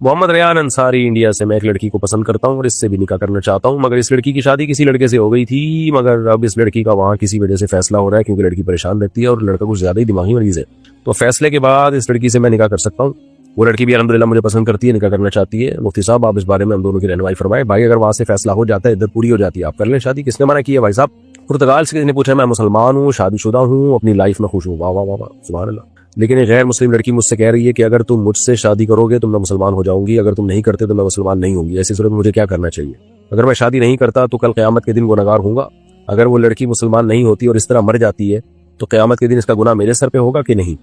Mohammad Ryan Ansari India से। मैं एक लड़की को पसंद करता हूँ और इससे भी निकाह करना चाहता हूँ, मगर इस लड़की की शादी किसी लड़के से हो गई थी, मगर अब इस लड़की का वहाँ किसी वजह से फैसला हो रहा है क्योंकि लड़की परेशान रहती है और लड़का कुछ ज्यादा ही दिमागी मरीज है। तो फैसले के बाद इस लड़की से मैं निकाह कर सकता हूँ। वो लड़की भी अल्हम्दुलिल्लाह मुझे पसंद करती है, निकाह करना चाहती है। मुफ्ती साहब आप इस बारे में हम दोनों की रहनुमाई फरमाए। भाई अगर वहाँ से फैसला हो जाता है, इद्दत पूरी हो जाती है, आप कर लें शादी, किसने मना किया भाई साहब? पुर्तगाल से किसी ने पूछा, मैं मुसलमान हूँ, शादीशुदा हूँ, अपनी लाइफ में खुश हूँ। वाह वाह वाह वाह, सुभान अल्लाह। लेकिन एक गैर मुस्लिम लड़की मुझसे कह रही है कि अगर तुम मुझसे शादी करोगे तो मैं मुसलमान हो जाऊंगी, अगर तुम नहीं करते तो मैं मुसलमान नहीं होंगी। ऐसी सूरत में मुझे क्या करना चाहिए? अगर मैं शादी नहीं करता तो कल क़यामत के दिन गुनहगार होऊंगा। अगर वो लड़की मुसलमान नहीं होती और इस तरह मर जाती है तो क़यामत के दिन इसका गुनाह मेरे सर पे होगा कि नहीं?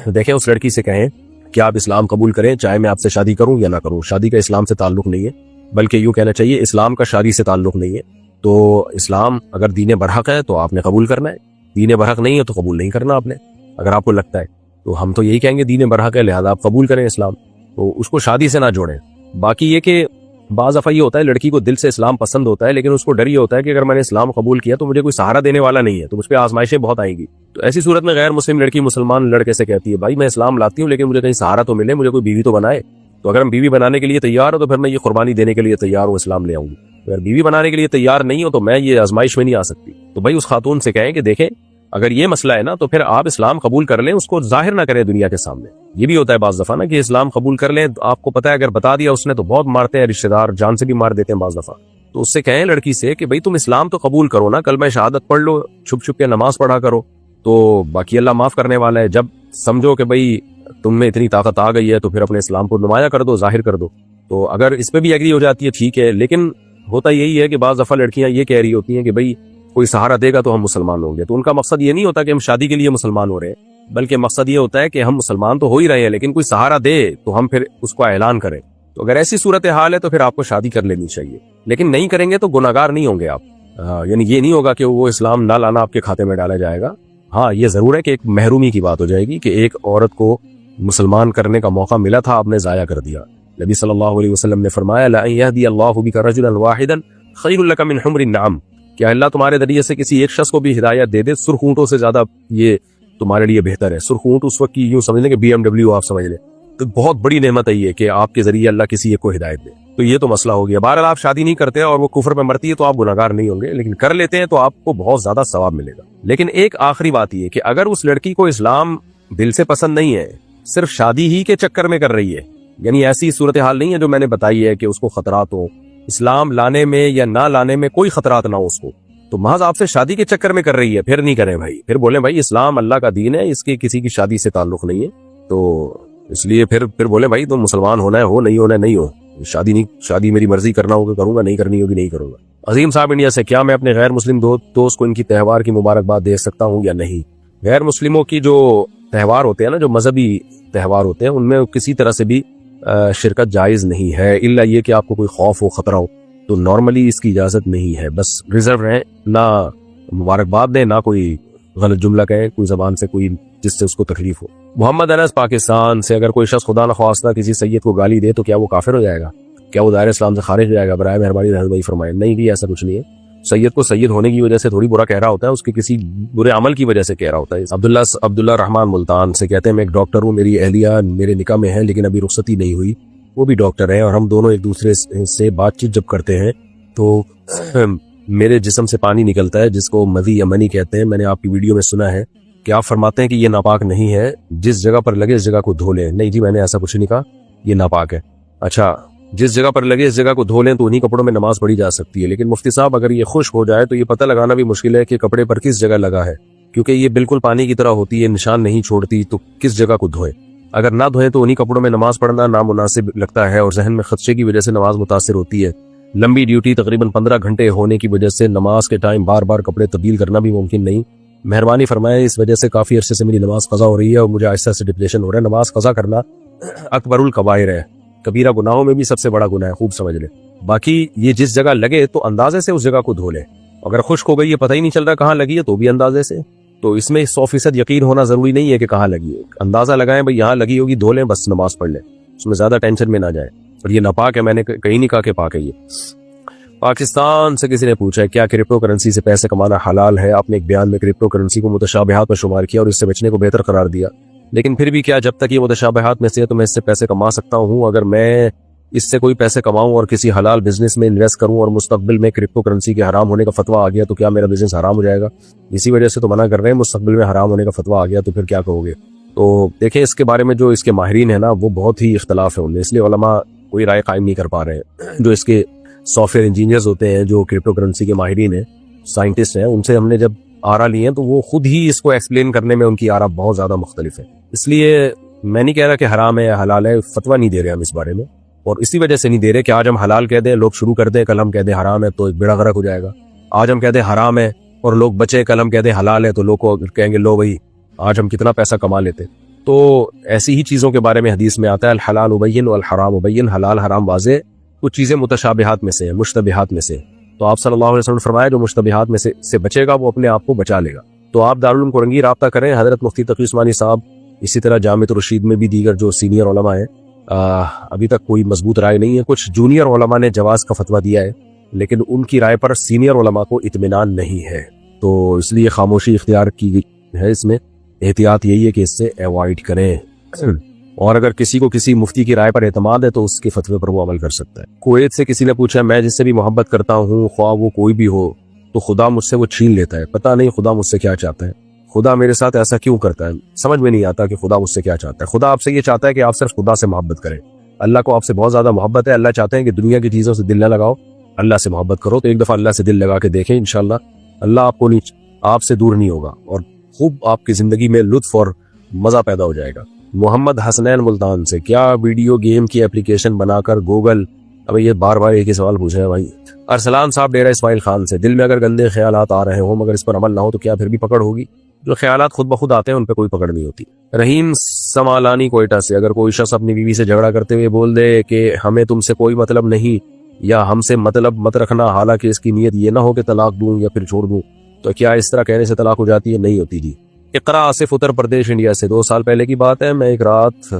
देखें, उस लड़की से कहें कि आप इस्लाम कबूल करें, चाहे मैं आपसे शादी करूं या ना करूं। शादी का इस्लाम से ताल्लुक नहीं है, बल्कि यूं कहना चाहिए इस्लाम का शादी से ताल्लुक नहीं है। तो इस्लाम अगर दीन बरहक है तो आपने कबूल करना है, दीन बरहक नहीं है तो कबूल नहीं करना आपने, अगर आपको लगता है। तो हम तो यही कहेंगे दीन बरहक है, लिहाजा आप कबूल करें इस्लाम, तो उसको शादी से ना जोड़ें। बाकी ये कि बाज़ दफ़ा ये होता है लड़की को दिल से इस्लाम पसंद होता है, लेकिन उसको डर ये होता है कि अगर मैंने इस्लाम कबूल किया तो मुझे कोई सहारा देने वाला नहीं है, तो मुझ पर आजमाइशें बहुत आएंगी। तो ऐसी सूरत में गैर मुस्लिम लड़की मुसलमान लड़के से कहती है, भाई मैं इस्लाम लाती हूँ लेकिन मुझे कहीं सहारा तो मिले, मुझे कोई बीवी तो बनाए। तो अगर हम बीवी बनाने के लिए तैयार हो तो फिर मैं ये कुर्बानी देने के लिए तैयार हूँ, इस्लाम ले आऊंगी। अगर बीवी बनाने के लिए तैयार नहीं हो तो मैं ये आजमाइश में नहीं आ सकती। तो भाई उस खातून से कहें कि देखें अगर ये मसला है ना तो फिर आप इस्लाम कबूल कर लें, उसको जाहिर ना करें दुनिया के सामने। ये भी होता है बाज़ दफा ना कि इस्लाम कबूल कर लें, तो आपको पता है अगर बता दिया उसने तो बहुत मारते हैं रिश्तेदार, जान से भी मार देते हैं बाज़ दफा। तो उससे कहें लड़की से कि भाई तुम इस्लाम तो कबूल करो ना, कल मैं शहादत पढ़ लो, छुप छुप के नमाज पढ़ा करो, तो बाकी अल्लाह माफ करने वाला है। जब समझो कि भाई तुम में इतनी ताकत आ गई है तो फिर अपने इस्लाम को नुमाया कर दो, जाहिर कर दो। तो अगर इस पे भी एग्री हो जाती है ठीक है, लेकिन होता यही है कि बाज़ दफा लड़कियां ये कह रही होती हैं कि भाई कोई सहारा देगा तो हम मुसलमान होंगे। तो उनका मकसद ये नहीं होता कि हम शादी के लिए मुसलमान हो रहे हैं, बल्कि मकसद ये होता है कि हम मुसलमान तो हो ही रहे हैं लेकिन कोई सहारा दे तो हम फिर उसको ऐलान करें। तो अगर ऐसी सूरत हाल है तो फिर आपको शादी कर लेनी चाहिए, लेकिन नहीं करेंगे तो गुनाहगार नहीं होंगे आप। यानी ये नहीं होगा कि वो इस्लाम ना लाना आपके खाते में डाला जाएगा। हाँ, ये जरूर है कि एक महरूमी की बात हो जाएगी कि एक औरत को मुसलमान करने का मौका मिला था, आपने जाया कर दिया। नबी सल्लल्लाहु अलैहि वसल्लम ने फरमाया, ला यहदी अल्लाहु बिका रजुलन वाहिदन खैरुल लका मिन हुमरिन नाम, क्या अल्लाह तुम्हारे जरिए से किसी एक शख्स को भी हिदायत दे दे, सुर्ख ऊंटों से ज्यादा ये तुम्हारे लिए बेहतर है। सुर्ख ऊंट उस वक्त की यूं समझ लें कि BMW आप समझ लें, तो बहुत बड़ी नेमत है ये कि आपके जरिए अल्लाह किसी एक को हिदायत दे। तो ये तो मसला हो गया। बहरहाल आप शादी नहीं करते और वो कुफर में मरती है तो आप गुनाहगार नहीं होंगे, लेकिन कर लेते हैं तो आपको बहुत ज्यादा सवाब मिलेगा। लेकिन एक आखिरी बात ये कि अगर उस लड़की को इस्लाम दिल से पसंद नहीं है, सिर्फ शादी ही के चक्कर में कर रही है, यानी ऐसी सूरत हाल नहीं है जो मैंने बताई है कि उसको खतरात हो, इस्लाम लाने में या ना लाने में कोई खतरात ना हो उसको, तो महज आपसे शादी के चक्कर में कर रही है, फिर नहीं करें भाई। फिर बोले भाई इस्लाम अल्लाह का दीन है, इसके किसी की शादी से ताल्लुक नहीं है, तो इसलिए फिर बोले भाई तुम मुसलमान होना है हो, नहीं होना है नहीं हो, शादी मेरी मर्जी करना होगा करूंगा, नहीं करनी होगी नहीं करूंगा। अजीम साहब इंडिया से, क्या मैं अपने गैर मुस्लिम दोस्त को इनकी त्यौहार की मुबारकबाद दे सकता हूँ या नहीं? गैर मुस्लिमों की जो त्यौहार होते हैं ना, जो मजहबी त्यौहार होते हैं, उनमें किसी तरह से भी शिरकत जायज नहीं है, इल्ला ये कि आपको कोई खौफ हो खतरा हो, तो नॉर्मली इसकी इजाजत नहीं है। बस रिजर्व रहें, ना मुबारकबाद दें ना कोई गलत जुमला कहें कोई जबान से, कोई जिससे उसको तकलीफ हो। मोहम्मद अनस पाकिस्तान से, अगर कोई शख्स खुदा न ख्वास्ता किसी सैयद को गाली दे तो क्या वो काफिर हो जाएगा? क्या वो दायरे इस्लाम से खारिज हो जाएगा? बराए मेहरबानी रहनुमाई फरमाएं। नहीं भी ऐसा कुछ नहीं है। सैयद को सैयद होने की वजह से थोड़ी बुरा कह रहा होता है, उसके किसी बुरे अमल की वजह से कह रहा होता है। अब्दुल्ला रहमान मुल्तान से कहते हैं, मैं एक डॉक्टर हूँ, मेरी अहलिया मेरे निकाह में है लेकिन अभी रुखसती नहीं हुई, वो भी डॉक्टर है और हम दोनों एक दूसरे से बातचीत जब करते हैं तो मेरे जिस्म से पानी निकलता है जिसको मदी या मनी कहते हैं। मैंने आपकी वीडियो में सुना है कि आप फरमाते हैं कि ये नापाक नहीं है, जिस जगह पर लगे इस जगह को धो लें। नहीं जी, मैंने ऐसा कुछ नहीं कहा, ये नापाक है। अच्छा, जिस जगह पर लगे इस जगह को धो लें तो उन्हीं कपड़ों में नमाज पढ़ी जा सकती है, लेकिन मुफ्ती साहब अगर ये खुश्क हो जाए तो ये पता लगाना भी मुश्किल है कि कपड़े पर किस जगह लगा है, क्योंकि ये बिल्कुल पानी की तरह होती है, निशान नहीं छोड़ती, तो किस जगह को धोएं। अगर ना धोएं तो उन्हीं कपड़ों में नमाज पढ़ना नामुनासिब लगता है और जहन में खदशे की वजह से नमाज मुतासिर होती है। लंबी ड्यूटी तकरीबन 15 घंटे होने की वजह से नमाज के टाइम बार बार कपड़े तब्दील करना भी मुमकिन नहीं। मेहरबानी फरमाएं, इस वजह से काफी अरसे से मेरी नमाज कज़ा हो रही है और मुझे आहिस्ता से डिप्रेशन हो रहा है। नमाज कज़ा करना अकबरुल कबाइर है, कबीरा गुनाहों में भी सबसे बड़ा गुनाह है, खूब समझ ले। बाकी ये जिस जगह लगे तो अंदाजे से उस जगह को धो ले। अगर खुश्क हो गई है, पता ही नहीं चल रहा कहाँ लगी है, तो भी अंदाजे से। तो इसमें 100% यकीन होना जरूरी नहीं है कि कहाँ लगी है, अंदाजा लगाएं भाई यहाँ लगी होगी, धो लें, बस नमाज पढ़ लें, उसमें ज्यादा टेंशन में ना जाए। और ये नापाक है, मैंने कहीं नहीं कहा कि पाक है। ये पाकिस्तान से किसी ने पूछा है, क्या क्रिप्टो करेंसी से पैसे कमाना हलाल है? आपने एक बयान में क्रिप्टो करेंसी को मुतशाबिहात में शुमार किया और इससे बचने को बेहतर करार दिया। لیکن پھر بھی کیا، جب تک یہ متشابہات میں سے ہے تو میں اس سے پیسے کما سکتا ہوں. اگر میں اس سے کوئی پیسے کماؤں اور کسی حلال بزنس میں انویسٹ کروں اور مستقبل میں کرپٹو کرنسی کے حرام ہونے کا فتویٰ آ گیا تو کیا میرا بزنس حرام ہو جائے گا؟ اسی وجہ سے تو منع کر رہے ہیں. مستقبل میں حرام ہونے کا فتویٰ آ گیا تو پھر کیا کہو گے؟ تو دیکھیں اس کے بارے میں جو اس کے ماہرین ہیں نا وہ بہت ہی اختلاف ہے ان میں، اس لیے علماء کوئی رائے قائم نہیں کر پا رہے ہیں. جو اس کے سافٹ ویئر انجینئرز ہوتے ہیں، جو کرپٹو کرنسی کے ماہرین ہیں، سائنٹسٹ ہیں، ان سے ہم نے جب آرا لیے ہیں تو وہ خود ہی اس کو ایکسپلین کرنے میں ان کی آرا بہت زیادہ مختلف ہے. اس لیے میں نہیں کہہ رہا کہ حرام ہے یا حلال ہے، فتویٰ نہیں دے رہے ہم اس بارے میں، اور اسی وجہ سے نہیں دے رہے کہ آج ہم حلال کہہ دیں لوگ شروع کر دیں، کل ہم کہہ دیں حرام ہے تو ایک بیڑا غرق ہو جائے گا. آج ہم کہہ دیں حرام ہے اور لوگ بچے، کل ہم کہہ دیں حلال ہے تو لوگ کو کہیں گے لو بھائی آج ہم کتنا پیسہ کما لیتے. تو ایسی ہی چیزوں کے بارے میں حدیث میں آتا ہے الحلال ابین والحرام ابین، حلال حرام واضح، کچھ چیزیں متشابہات میں سے ہیں، مشتبہات میں سے. تو آپ صلی اللہ علیہ وسلم نے فرمایا جو مشتبہات میں سے بچے گا وہ اپنے آپ کو بچا لے گا. تو آپ دارالعلوم کورنگی رابطہ کریں، حضرت مفتی تقی عثمانی صاحب، اسی طرح جامع الرشید میں بھی دیگر جو سینئر علماء ہیں. ابھی تک کوئی مضبوط رائے نہیں ہے. کچھ جونیئر علماء نے جواز کا فتویٰ دیا ہے لیکن ان کی رائے پر سینئر علماء کو اطمینان نہیں ہے، تو اس لیے خاموشی اختیار کی گئی ہے. اس میں احتیاط یہی ہے کہ اس سے ایوائڈ کریں، اور اگر کسی کو کسی مفتی کی رائے پر اعتماد ہے تو اس کے فتوے پر وہ عمل کر سکتا ہے. کویت سے کسی نے پوچھا میں جس سے بھی محبت کرتا ہوں خواہ وہ کوئی بھی ہو تو خدا مجھ سے وہ چھین لیتا ہے، پتہ نہیں خدا مجھ سے کیا چاہتا ہے، خدا میرے ساتھ ایسا کیوں کرتا ہے؟ سمجھ میں نہیں آتا کہ خدا مجھ سے کیا چاہتا ہے. خدا آپ سے یہ چاہتا ہے کہ آپ صرف خدا سے محبت کریں. اللہ کو آپ سے بہت زیادہ محبت ہے. اللہ چاہتے ہیں کہ دنیا کی چیزوں سے دل نہ لگاؤ، اللہ سے محبت کرو. تو ایک دفعہ اللہ سے دل لگا کے دیکھیں، انشاءاللہ اللہ آپ کو آپ سے دور نہیں ہوگا اور خوب آپ کی زندگی میں لطف اور مزہ پیدا ہو جائے گا. محمد حسنین ملتان سے، کیا ویڈیو گیم کی اپلیکیشن بنا کر گوگل، اب یہ بار بار ایک ہی سوال پوچھا ہے بھائی. ارسلان صاحب ڈیرہ اسماعیل خان سے، دل میں اگر گندے خیالات آ رہے ہوں مگر اس پر عمل نہ ہو تو کیا پھر بھی پکڑ ہوگی؟ جو خیالات خود بخود آتے ہیں ان پہ کوئی پکڑ نہیں ہوتی. رحیم سمالانی کوئٹہ سے، اگر کوئی شخص اپنی بیوی سے جھگڑا کرتے ہوئے بول دے کہ ہمیں تم سے کوئی مطلب نہیں یا ہم سے مطلب مت رکھنا، حالانکہ اس کی نیت یہ نہ ہو کہ طلاق دوں یا پھر چھوڑ دوں، تو کیا اس طرح کہنے سے طلاق ہو جاتی ہے؟ نہیں ہوتی جی. اقرا آصف اتر پردیش انڈیا سے، 2 سال پہلے کی بات ہے، میں ایک رات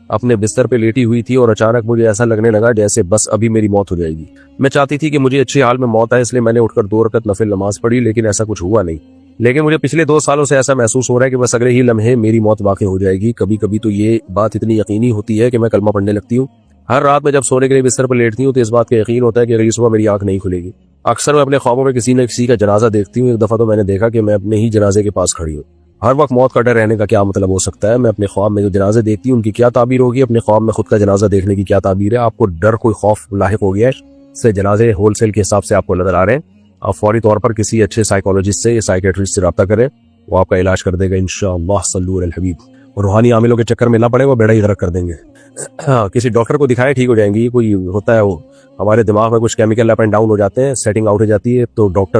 اپنے بستر پہ لیٹی ہوئی تھی اور اچانک مجھے ایسا لگنے لگا جیسے بس ابھی میری موت ہو جائے گی. میں چاہتی تھی کہ مجھے اچھی حال میں موت آئے، اس لیے میں نے اٹھ کر 2 رکعت نفل نماز پڑھی، لیکن ایسا کچھ ہوا نہیں. لیکن مجھے پچھلے 2 سالوں سے ایسا محسوس ہو رہا ہے کہ بس اگلے ہی لمحے میری موت واقع ہو جائے گی. کبھی کبھی تو یہ بات اتنی یقینی ہوتی ہے کہ میں کلمہ پڑھنے لگتی ہوں. ہر رات میں جب سونے کے لیے بستر پر لیٹتی ہوں تو اس بات کا یقین ہوتا ہے کہ اگلی صبح میری آنکھ نہیں کھلے گی. اکثر میں اپنے خوابوں میں کسی نہ کسی کا جنازہ دیکھتی ہوں. ایک دفعہ تو میں نے دیکھا کہ میں اپنے ہی جنازے کے پاس کھڑی ہوں. ہر وقت موت کا ڈر رہنے کا کیا مطلب ہو سکتا ہے؟ میں اپنے خواب میں جو جنازے دیکھتی ہوں ان کی کیا تعبیر ہوگی؟ اپنے خواب میں خود کا جنازہ دیکھنے کی کیا تعبیر ہے؟ آپ کو ڈر کوئی خوف لاحق ہو گیا ہے سے جنازے ہول سیل کے حساب سے آپ کو نظر آ رہے ہیں. آپ فوری طور پر کسی اچھے سائیکالوجسٹ سے یا سائیکیٹرسٹ سے رابطہ کریں، وہ آپ کا علاج کر دے گا انشاءاللہ. صلو علی الحبیب. اور روحانی عاملوں کے چکر میں نہ پڑے، وہ بیڑا ہی غرق کر دیں گے. کسی ڈاکٹر کو دکھائے، ٹھیک ہو جائیں گی. کوئی ہوتا ہے وہ ہمارے دماغ میں کچھ کیمیکل اپ اینڈ ڈاؤن ہو جاتے ہیں، سیٹنگ آؤٹ ہو جاتی ہے، تو ڈاکٹر